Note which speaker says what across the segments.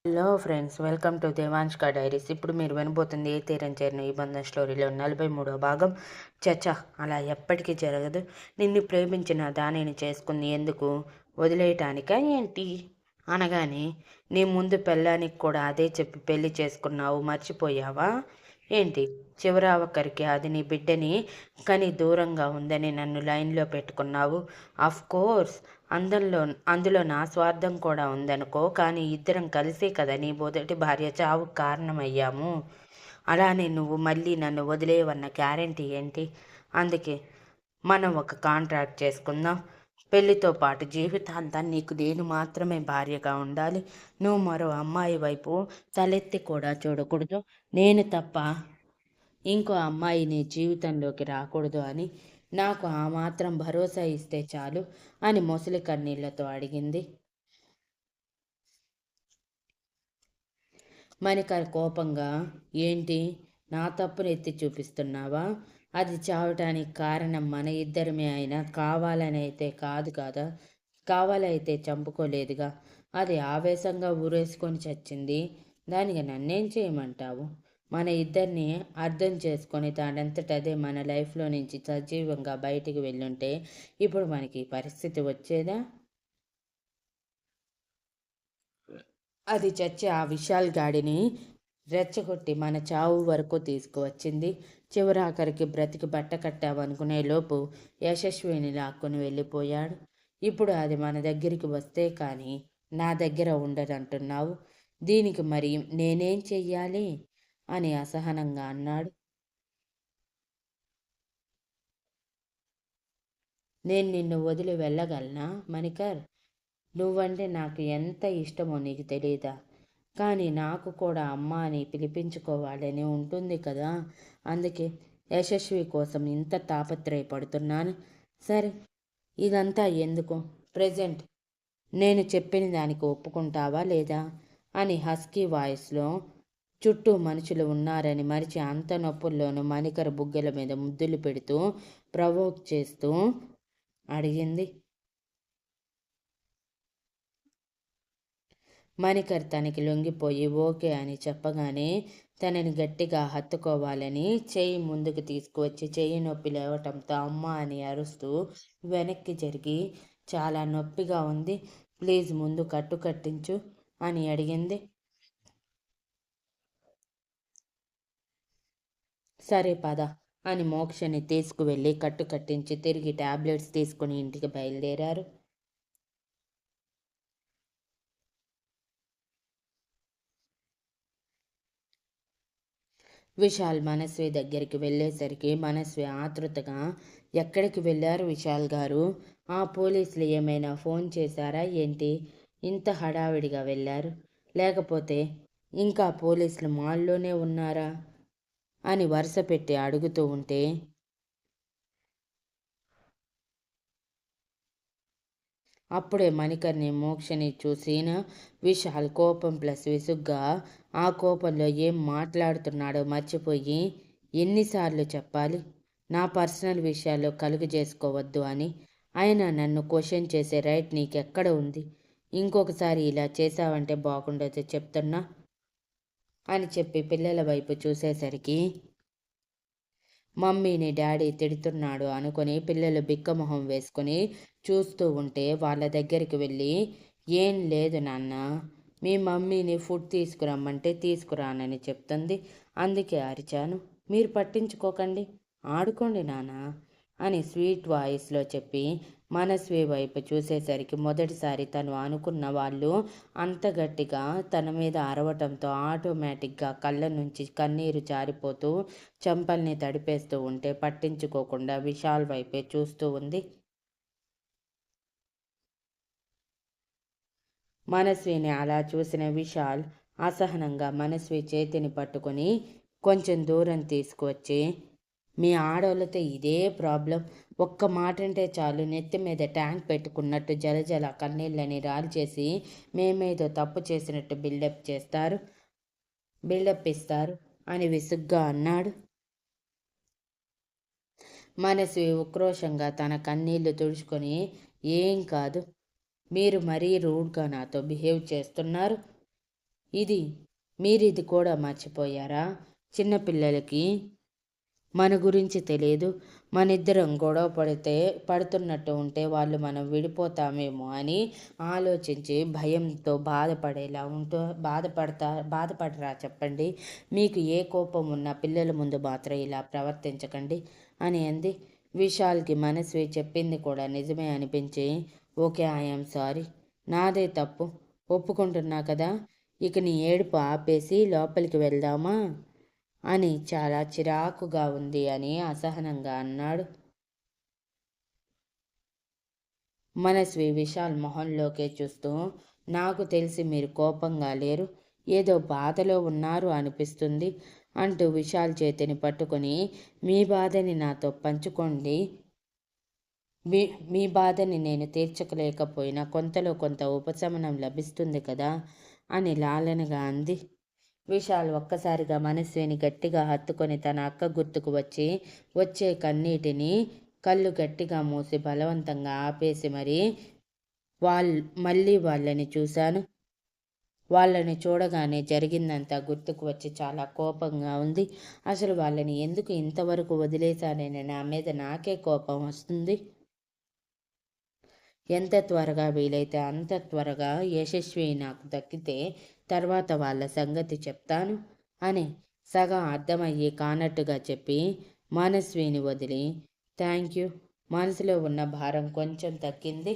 Speaker 1: Hello friends, welcome to దేవాంష్క diaries. ఇప్పుడు మీరు వినబోతుంది ఏ తీరం చేరిన ఈ బంధం స్టోరీలో 43వ భాగం. చచ్చా, అలా ఎప్పటికీ జరగదు. నిన్ను ప్రేమించిన దానిని చేసుకుంది ఎందుకు? వదిలేయటానికా ఏంటి? అనగానే, నీ ముందు పెళ్ళానికి కూడా అదే చెప్పి పెళ్లి చేసుకున్నావు, మర్చిపోయావా ఏంటి? చివరావక్కరికి అది నీ బిడ్డని కని దూరంగా ఉందని నన్ను లైన్లో పెట్టుకున్నావు. అఫ్ కోర్స్ అందులో నా స్వార్థం కూడా ఉందనుకో, కానీ ఇద్దరం కలిసే కదా నీ మొదటి భార్య చావుకు కారణమయ్యాము. అలానే నువ్వు మళ్ళీ నన్ను వదిలేవన్న గ్యారెంటీ ఏంటి? అందుకే మనం ఒక కాంట్రాక్ట్ చేసుకుందాం. పెళ్లితో పాటు జీవితాంతం నీకు నేను మాత్రమే భార్యగా ఉండాలి. నువ్వు మరో అమ్మాయి వైపు తలెత్తి కూడా చూడకూడదు. నేను తప్ప ఇంకో అమ్మాయి నీ జీవితంలోకి రాకూడదు అని నాకు ఆ మాత్రం భరోసా ఇస్తే చాలు అని మొసలి కన్నీళ్లతో అడిగింది. మణికర్ కోపంగా, ఏంటి నా తప్పును ఎత్తి చూపిస్తున్నావా? అది చావటానికి కారణం మన ఇద్దరమే అయినా కావాలని అయితే కాదు కదా. కావాలైతే చంపుకోలేదుగా. అది ఆవేశంగా ఊరేసుకొని చచ్చింది. దానికి నన్నేం చేయమంటావు? మన ఇద్దరిని అర్థం చేసుకొని దానంతటదే మన లైఫ్లో నుంచి సజీవంగా బయటికి వెళ్ళుంటే ఇప్పుడు మనకి ఈ పరిస్థితి వచ్చేదా? అది చచ్చి ఆ విశాల్ గాడిని రెచ్చగొట్టి మన చావు వరకు తీసుకువచ్చింది. చివరాఖరికి బ్రతికి బట్ట కట్టామనుకునే లోపు యశస్విని లాక్కుని వెళ్ళిపోయాడు. ఇప్పుడు అది మన దగ్గరికి వస్తే కానీ నా దగ్గర ఉండదంటున్నావు. దీనికి మరి నేనేం చెయ్యాలి అని అసహనంగా అన్నాడు. నేను నిన్ను వదిలి వెళ్ళగలనా మణికర్? నువ్వంటే నాకు ఎంత ఇష్టమో నీకు తెలియదా? కానీ నాకు కూడా అమ్మ అని పిలిపించుకోవాలని ఉంటుంది కదా. అందుకే యశస్వి కోసం ఇంత తాపత్రయపడుతున్నాను. సరే, ఇదంతా ఎందుకు? ప్రజెంట్ నేను చెప్పిన దానికి ఒప్పుకుంటావా లేదా అని హస్కీ వాయిస్లో, చుట్టూ మనుషులు ఉన్నారని మరిచి అంత నొప్పుల్లోనూ మణికర్ బుగ్గల మీద ముద్దులు పెడుతూ ప్రవోక్ చేస్తూ అడిగింది. మణికర్ తనకి లొంగిపోయి ఓకే అని చెప్పగానే తనని గట్టిగా హత్తుకోవాలని చెయ్యి ముందుకు తీసుకువచ్చి చెయ్యి నొప్పి లేవటంతో అమ్మ అని అరుస్తూ వెనక్కి జరిగి, చాలా నొప్పిగా ఉంది, ప్లీజ్ ముందు కట్టు కట్టించు అని అడిగింది. సరే పద అని మోక్షని తీసుకువెళ్ళి కట్టు కట్టించి తిరిగి టాబ్లెట్స్ తీసుకుని ఇంటికి బయలుదేరారు. విశాల్ మనస్వి దగ్గరికి వెళ్ళేసరికి మనస్వి ఆతృతగా, ఎక్కడికి వెళ్ళారు విశాల్ గారు? ఆ పోలీసులు ఏమైనా ఫోన్ చేశారా ఏంటి? ఇంత హడావిడిగా వెళ్ళారు? లేకపోతే ఇంకా పోలీసులు మాల్లోనే ఉన్నారా అని వరుస పెట్టి అడుగుతూ ఉంటే అప్పుడే మణికర్ని మోక్షని చూసిన విశాల్ కోపం ప్లస్ విసుగ్గా, ఆ కోపంలో ఏం మాట్లాడుతున్నాడో మర్చిపోయి, ఎన్నిసార్లు చెప్పాలి నా పర్సనల్ విషయాల్లో కలుగు చేసుకోవద్దు అని? అయినా నన్ను క్వశ్చన్ చేసే రైట్ నీకెక్కడ ఉంది? ఇంకొకసారి ఇలా చేశావంటే బాగుండదు చెప్తున్నా అని చెప్పి పిల్లల వైపు చూసేసరికి మమ్మీని డాడీ తిడుతున్నాడు అనుకుని పిల్లలు బిక్కమొహం వేసుకుని చూస్తూ ఉంటే వాళ్ళ దగ్గరికి వెళ్ళి, ఏం లేదు నాన్న, మీ మమ్మీని ఫుడ్ తీసుకురమ్మంటే తీసుకురానని చెప్తుంది, అందుకే అరిచాను, మీరు పట్టించుకోకండి, ఆడుకోండి నాన్న అని స్వీట్ వాయిస్లో చెప్పి మనస్వి వైపు చూసేసరికి మొదటిసారి తను అనుకున్న వాళ్ళు అంత గట్టిగా తన మీద అరవటంతో ఆటోమేటిక్గా కళ్ళ నుంచి కన్నీరు జారిపోతూ చెంపల్ని తడిపేస్తూ ఉంటే పట్టించుకోకుండా విశాల్ వైపే చూస్తూ ఉంది. మనస్విని అలా చూసిన విశాల్ అసహనంగా మనస్వి చేతిని పట్టుకొని కొంచెం దూరం తీసుకువచ్చి, మీ ఆడవాళ్ళతో ఇదే ప్రాబ్లం, ఒక్క మాట అంటే చాలు నెత్తి మీద ట్యాంక్ పెట్టుకున్నట్టు జలజల కన్నీళ్ళని రాల్చేసి మేమేదో తప్పు చేసినట్టు బిల్డప్ ఇస్తారు అని విసుగ్గా అన్నాడు. మనస్వి ఉక్రోషంగా తన కన్నీళ్లు తుడుచుకొని, ఏం కాదు, మీరు మరీ రూడ్గా నాతో బిహేవ్ చేస్తున్నారు, మీరిది కూడా మర్చిపోయారా? చిన్నపిల్లలకి మన గురించి తెలియదు. మనిద్దరం గొడవ పడుతున్నట్టు ఉంటే వాళ్ళు మనం విడిపోతామేమో అని ఆలోచించి భయంతో బాధపడరా చెప్పండి. మీకు ఏ కోపం ఉన్నా పిల్లల ముందు మాత్రం ఇలా ప్రవర్తించకండి అని అంది. విశాల్కి మనస్వి చెప్పింది కూడా నిజమే అనిపించి, ఓకే, ఐఎమ్ సారీ, నాదే తప్పు, ఒప్పుకుంటున్నా కదా, ఇక నీ ఏడుపు ఆపేసి లోపలికి వెళ్దామా అని చాలా చిరాకుగా ఉంది అని అసహనంగా అన్నాడు. మనస్వి విశాల్ మొహంలోకే చూస్తూ, నాకు తెలిసి మీరు కోపంగా లేరు, ఏదో బాధలో ఉన్నారు అనిపిస్తుంది అంటూ విశాల్ చేతిని పట్టుకొని, మీ బాధని నాతో పంచుకోండి, మీ బాధని నేను తీర్చలేకపోయినా కొంతలో కొంత ఉపశమనం లభిస్తుంది కదా అని లాలనగా అంది. విశాల్ ఒక్కసారిగా మనస్విని గట్టిగా హత్తుకొని తన అక్క గుర్తుకు వచ్చే కన్నీటిని కళ్ళు గట్టిగా మూసి బలవంతంగా ఆపేసి మళ్ళీ వాళ్ళని చూశాను. వాళ్ళని చూడగానే జరిగిందంతా గుర్తుకు వచ్చి చాలా కోపంగా ఉంది. అసలు వాళ్ళని ఎందుకు ఇంతవరకు వదిలేశానని నా మీద నాకే కోపం వస్తుంది. ఎంత త్వరగా వీలైతే అంత త్వరగా యశస్వి నాకు దక్కితే తర్వాత వాళ్ళ సంగతి చెప్తాను అని సగం అర్థమయ్యి కానట్టుగా చెప్పి మనస్విని వదిలి, థ్యాంక్ యూ, మనసులో ఉన్న భారం కొంచెం తగ్గింది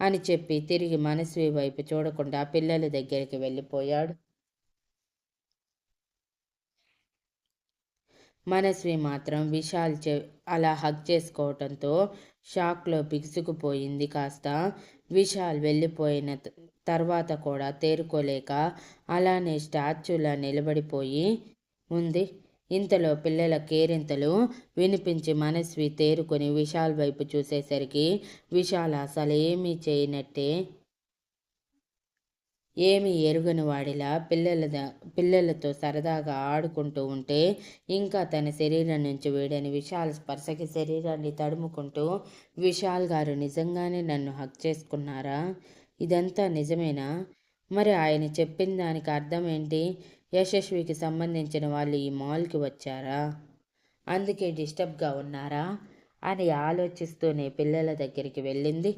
Speaker 1: అని చెప్పి తిరిగి మనస్వి వైపు చూడకుండా పిల్లల దగ్గరికి వెళ్ళిపోయాడు. మనస్వి మాత్రం విశాల్ అలా హగ్ చేసుకోవటంతో షాక్లో బిగుసుకుపోయింది. కాస్త విశాల్ వెళ్ళిపోయిన తర్వాత కూడా తేరుకోలేక అలానే స్టాచ్యూలా నిలబడిపోయి ఉంది. ఇంతలో పిల్లల కేరింతలు వినిపించి మనస్వి తేరుకొని విశాల్ వైపు చూసేసరికి విశాల్ అసలేమీ చేయనట్టే, ఏమీ ఎరుగని వాడిలా పిల్లలతో సరదాగా ఆడుకుంటూ ఉంటే ఇంకా తన శరీరం నుంచి వీడని విశాల్ స్పర్శకి శరీరాన్ని తడుముకుంటూ, విశాల్ గారు నిజంగానే నన్ను హక్ చేసుకున్నారా? ఇదంతా నిజమేనా? మరి ఆయన చెప్పిన దానికి అర్థం ఏంటి? యశస్వికి సంబంధించిన వాళ్ళు ఈ మాల్కి వచ్చారా? అందుకే డిస్టర్బ్గా ఉన్నారా అని ఆలోచిస్తూనే పిల్లల దగ్గరికి వెళ్ళింది.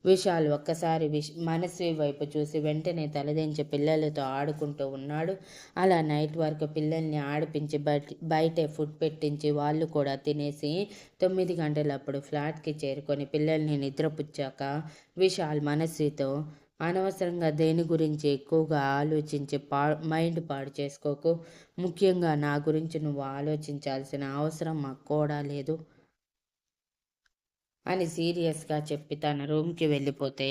Speaker 1: విశాల్ ఒక్కసారి మనస్వి వైపు చూసి వెంటనే తలదించి పిల్లలతో ఆడుకుంటూ ఉన్నాడు. అలా నైట్ వరకు పిల్లల్ని ఆడిపించి బయటే ఫుడ్ పెట్టించి వాళ్ళు కూడా తినేసి 9 గంటలప్పుడు ఫ్లాట్కి చేరుకొని పిల్లల్ని నిద్రపుచ్చాక విశాల్ మనస్వితో, అనవసరంగా దేని గురించి ఎక్కువగా ఆలోచించి మైండ్ పాడు చేసుకోకు, ముఖ్యంగా నా గురించి నువ్వు ఆలోచించాల్సిన అవసరం మాకు కూడా లేదు అని సీరియస్గా చెప్పి తన రూమ్కి వెళ్ళిపోతే,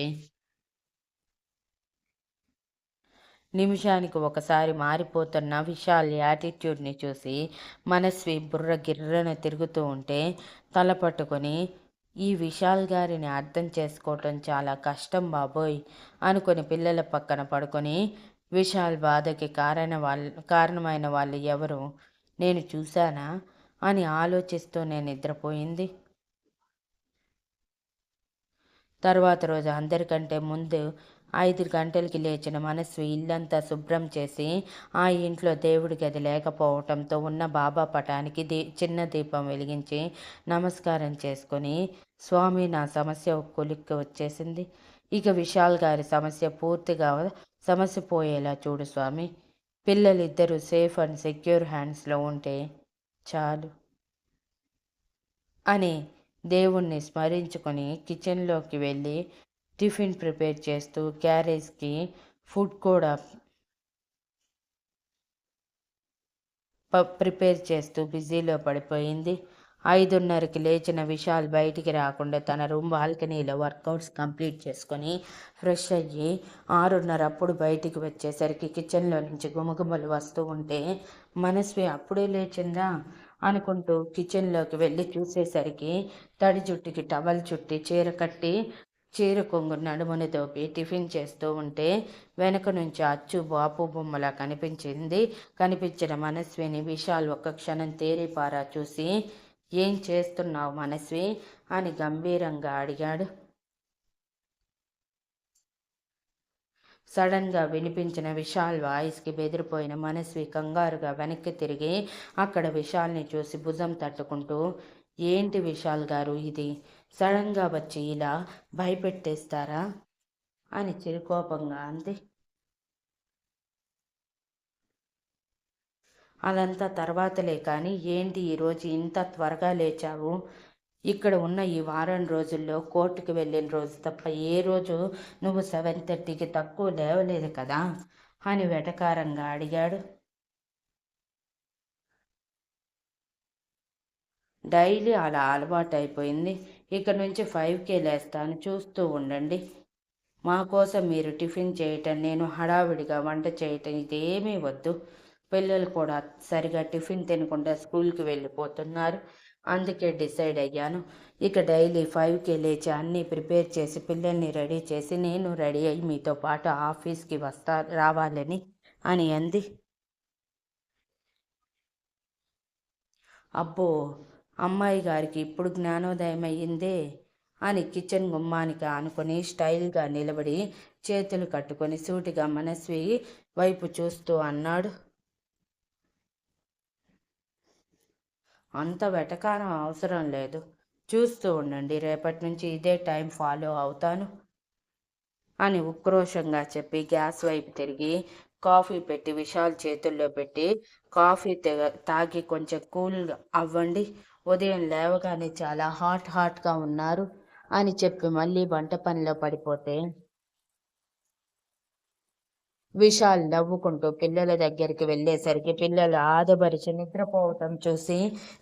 Speaker 1: నిమిషానికి ఒకసారి మారిపోతున్న విశాల్ యాటిట్యూడ్ని చూసి మనస్వి బుర్ర గిర్రన తిరుగుతూ ఉంటే తల పట్టుకొని, ఈ విశాల్ గారిని అర్థం చేసుకోవటం చాలా కష్టం బాబోయ్ అనుకొని పిల్లల పక్కన పడుకొని, విశాల్ బాధకి కారణమైన వాళ్ళు ఎవరు నేను చూశానా అని ఆలోచిస్తూనే నిద్రపోయింది. తర్వాత రోజు అందరికంటే ముందు 5 గంటలకి లేచిన మనస్వి ఇల్లంతా శుభ్రం చేసి ఆ ఇంట్లో దేవుడి గది లేకపోవటంతో ఉన్న బాబా పటానికి చిన్న దీపం వెలిగించి నమస్కారం చేసుకొని, స్వామి, నా సమస్య ఒక కొలిక్కి వచ్చేసింది, ఇక విశాల్ గారి సమస్య పోయేలా చూడు స్వామి, పిల్లలిద్దరూ సేఫ్ అండ్ సెక్యూర్ హ్యాండ్స్లో ఉంటే చాలు అని దేవుణ్ణి స్మరించుకొని కిచెన్లోకి వెళ్ళి టిఫిన్ ప్రిపేర్ చేస్తూ క్యారేజ్కి ఫుడ్ కూడా ప్రిపేర్ చేస్తూ బిజీలో పడిపోయింది. 5:30కి లేచిన విశాల్ బయటికి రాకుండా తన రూమ్ బాల్కనీలో వర్కౌట్స్ కంప్లీట్ చేసుకొని ఫ్రెష్ అయ్యి 6:30 అప్పుడు బయటికి వచ్చేసరికి కిచెన్లో నుంచి గుమగుమలు వస్తూ ఉంటే మనస్వి అప్పుడే లేచిందా అనుకుంటూ కిచెన్లోకి వెళ్ళి చూసేసరికి తడి జుట్టుకి టవల్ చుట్టి చీర కట్టి చీర కొంగు నడుముని దోపి టిఫిన్ చేస్తూ ఉంటే వెనక నుంచి అచ్చు బాపు బొమ్మలా కనిపించిన మనస్విని విశాల్ ఒక్క క్షణం తేరిపారా చూసి, ఏం చేస్తున్నావు మనస్వి అని గంభీరంగా అడిగాడు. సడన్గా వినిపించిన విశాల్ వాయిస్కి బెదిరిపోయిన మనస్వి కంగారుగా వెనక్కి తిరిగి అక్కడ విశాల్ని చూసి భుజం తట్టుకుంటూ, ఏంటి విశాల్ గారు ఇది? సడన్గా వచ్చి ఇలా భయపెట్టేస్తారా? అని చిరుకోపంగా అంది. అదంతా తర్వాతలే కానీ ఏంటి ఈరోజు ఇంత త్వరగా లేచావు? ఇక్కడ ఉన్న ఈ వారం రోజుల్లో కోర్టుకు వెళ్ళిన రోజు తప్ప ఏ రోజు నువ్వు 7:30కి తక్కువ లేవలేదు కదా అని వెటకారంగా అడిగాడు. డైలీ అలా అలవాటైపోయింది. ఇక నుంచి 5కే లేస్తాను, చూస్తూ ఉండండి. మా కోసం మీరు టిఫిన్ చేయటం, నేను హడావిడిగా వంట చేయటం ఇదేమీ వద్దు. పిల్లలు కూడా సరిగా టిఫిన్ తినకుండా స్కూల్కి వెళ్ళిపోతున్నారు. అందుకే డిసైడ్ అయ్యాను. ఇక డైలీ 5కే లేచి అన్నీ ప్రిపేర్ చేసి పిల్లల్ని రెడీ చేసి నేను రెడీ అయ్యి మీతో పాటు ఆఫీస్కి రావాలని అని అంది. అబ్బో, అమ్మాయి గారికి ఇప్పుడు జ్ఞానోదయం అయ్యిందే అని కిచెన్ గుమ్మానికి ఆనుకొని స్టైల్గా నిలబడి చేతులు కట్టుకొని సూటిగా మనస్వి వైపు చూస్తూ అన్నాడు. అంత వెటకారం అవసరం లేదు. చూస్తూ ఉండండి, రేపటి నుంచి ఇదే టైం ఫాలో అవుతాను అని ఉక్రోషంగా చెప్పి గ్యాస్ వైపు తిరిగి కాఫీ పెట్టి విశాల్ చేతుల్లో పెట్టి, కాఫీ తాగి కొంచెం కూల్ అవ్వండి. ఉదయం లేవగానే చాలా హాట్గా ఉన్నారు అని చెప్పి మళ్ళీ వంట పనిలో పడిపోతే విశాల్ నవ్వుకుంటూ పిల్లల దగ్గరికి వెళ్ళేసరికి పిల్లలు ఆదబరిచి నిద్రపోవటం చూసి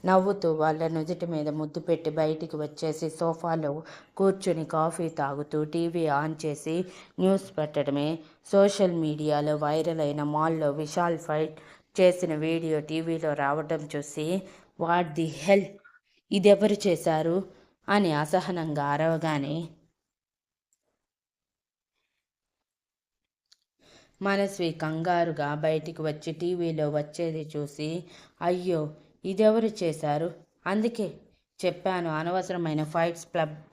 Speaker 1: నవ్వుతూ వాళ్ళ నుదుటి మీద ముద్దు పెట్టి బయటికి వచ్చేసి సోఫాలో కూర్చుని కాఫీ తాగుతూ టీవీ ఆన్ చేసి న్యూస్ పెట్టడమే. సోషల్ మీడియాలో వైరల్ అయిన మాల్లో విశాల్ ఫైట్ చేసిన వీడియో టీవీలో రావటం చూసి వాట్ ది హెల్, ఇదెవరు చేశారు అని అసహనంగా అరవగానే మనస్వి కంగారుగా బయటికి వచ్చి టీవీలో వచ్చేది చూసి, అయ్యో, ఇదెవరు చేశారు? అందుకే చెప్పాను అనవసరమైన ఫైట్స్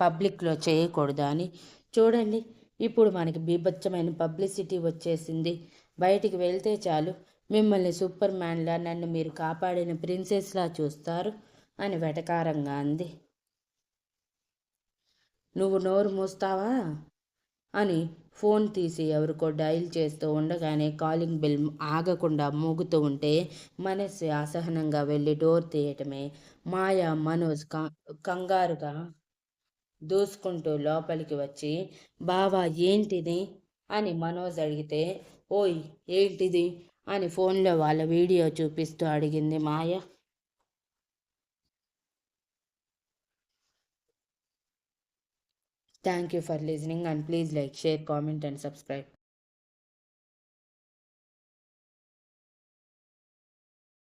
Speaker 1: పబ్లిక్లో చేయకూడదు అని. చూడండి, ఇప్పుడు మనకి బీభత్సమైన పబ్లిసిటీ వచ్చేసింది. బయటికి వెళ్తే చాలు మిమ్మల్ని సూపర్ మ్యాన్లా, నన్ను మీరు కాపాడిన ప్రిన్సెస్లా చూస్తారు అని వెటకారంగా అంది. నువ్వు నోరు మూస్తావా అని ఫోన్ తీసి ఎవరికో డయల్ చేస్తూ ఉండగానే కాలింగ్ బెల్ ఆగకుండా మోగుతూ ఉంటే మనస్సు అసహనంగా వెళ్ళి డోర్ తీయటమే. మాయా మనోజ్ కంగారుగా దూసుకుంటూ లోపలికి వచ్చి, బావా ఏంటిది అని మనోజ్ అడిగితే, ఓయ్ ఏంటిది అని ఫోన్లో వాళ్ళ వీడియో చూపిస్తూ అడిగింది Maya. Thank you for listening and please like, share, comment and subscribe.